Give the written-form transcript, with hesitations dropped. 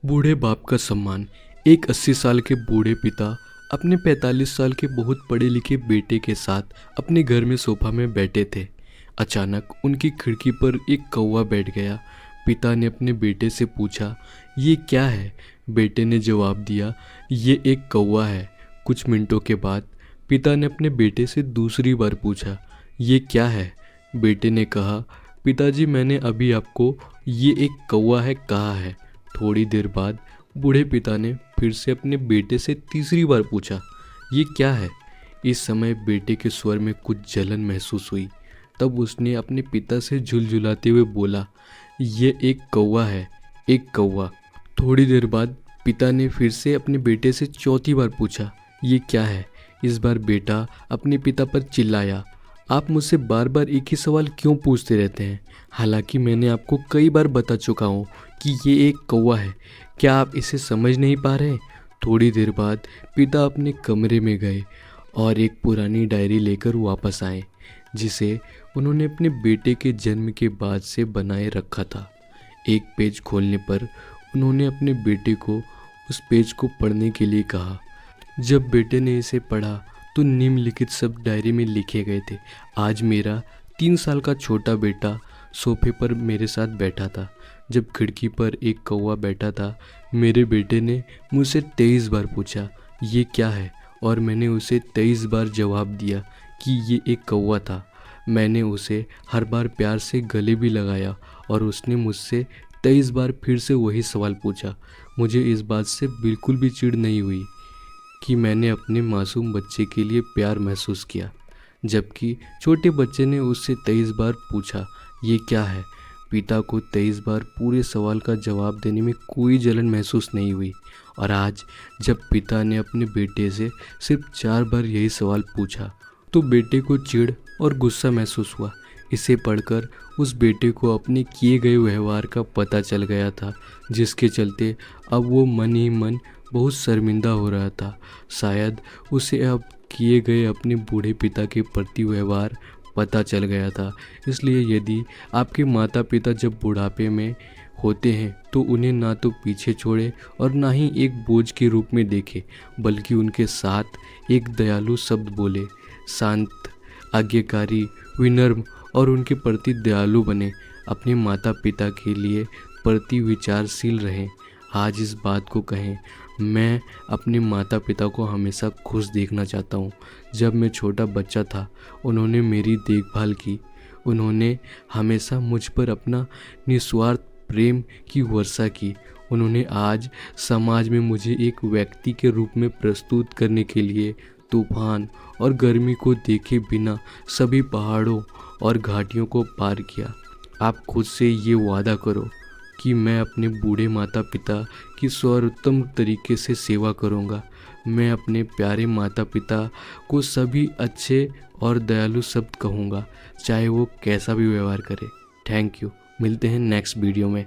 बूढ़े बाप का सम्मान। एक 80 साल के बूढ़े पिता अपने 45 साल के बहुत पढ़े लिखे बेटे के साथ अपने घर में सोफा में बैठे थे। अचानक उनकी खिड़की पर एक कौवा बैठ गया। पिता ने अपने बेटे से पूछा, ये क्या है? बेटे ने जवाब दिया, ये एक कौवा है। कुछ मिनटों के बाद पिता ने अपने बेटे से दूसरी बार पूछा, ये क्या है? बेटे ने कहा, पिताजी मैंने अभी आपको ये एक कौवा है कहा है। थोड़ी देर बाद बूढ़े पिता ने फिर से अपने बेटे से तीसरी बार पूछा, ये क्या है? इस समय बेटे के स्वर में कुछ जलन महसूस हुई। तब उसने अपने पिता से झुलझुलाते हुए बोला, ये एक कौवा है, एक कौवा। थोड़ी देर बाद पिता ने फिर से अपने बेटे से चौथी बार पूछा, ये क्या है? इस बार बेटा अपने पिता पर चिल्लाया, आप मुझसे बार बार एक ही सवाल क्यों पूछते रहते हैं? हालांकि मैंने आपको कई बार बता चुका हूँ कि ये एक कौवा है। क्या आप इसे समझ नहीं पा रहे? थोड़ी देर बाद पिता अपने कमरे में गए और एक पुरानी डायरी लेकर वापस आए, जिसे उन्होंने अपने बेटे के जन्म के बाद से बनाए रखा था। एक पेज खोलने पर उन्होंने अपने बेटे को उस पेज को पढ़ने के लिए कहा। जब बेटे ने इसे पढ़ा तो निम्नलिखित शब्द डायरी में लिखे गए थे। आज मेरा 3 साल का छोटा बेटा सोफे पर मेरे साथ बैठा था। जब खिड़की पर एक कौवा बैठा था, मेरे बेटे ने मुझसे 23 बार पूछा, ये क्या है? और मैंने उसे 23 बार जवाब दिया कि ये एक कौवा था। मैंने उसे हर बार प्यार से गले भी लगाया और उसने मुझसे 23 बार फिर से वही सवाल पूछा। मुझे इस बात से बिल्कुल भी चिढ़ नहीं हुई कि मैंने अपने मासूम बच्चे के लिए प्यार महसूस किया, जबकि छोटे बच्चे ने उससे 23 बार पूछा, ये क्या है? पिता को 23 बार पूरे सवाल का जवाब देने में कोई जलन महसूस नहीं हुई। और आज जब पिता ने अपने बेटे से सिर्फ 4 बार यही सवाल पूछा तो बेटे को चिढ़ और गुस्सा महसूस हुआ। इसे पढ़कर उस बेटे को अपने किए गए व्यवहार का पता चल गया था, जिसके चलते अब वो मन ही मन बहुत शर्मिंदा हो रहा था। शायद उसे अब किए गए अपने बूढ़े पिता के प्रति व्यवहार पता चल गया था। इसलिए यदि आपके माता पिता जब बुढ़ापे में होते हैं तो उन्हें ना तो पीछे छोड़े और ना ही एक बोझ के रूप में देखे, बल्कि उनके साथ एक दयालु शब्द बोले। शांत, आज्ञाकारी, विनम्र और उनके प्रति दयालु बने। अपने माता पिता के लिए प्रति विचारशील रहें। आज इस बात को कहें, मैं अपने माता पिता को हमेशा खुश देखना चाहता हूँ। जब मैं छोटा बच्चा था उन्होंने मेरी देखभाल की। उन्होंने हमेशा मुझ पर अपना निस्वार्थ प्रेम की वर्षा की। उन्होंने आज समाज में मुझे एक व्यक्ति के रूप में प्रस्तुत करने के लिए तूफान और गर्मी को देखे बिना सभी पहाड़ों और घाटियों को पार किया। आप खुद से ये वादा करो कि मैं अपने बूढ़े माता पिता की सर्वोत्तम तरीके से सेवा करूंगा। मैं अपने प्यारे माता पिता को सभी अच्छे और दयालु शब्द कहूँगा, चाहे वो कैसा भी व्यवहार करे। Thank you. मिलते हैं नेक्स्ट वीडियो में।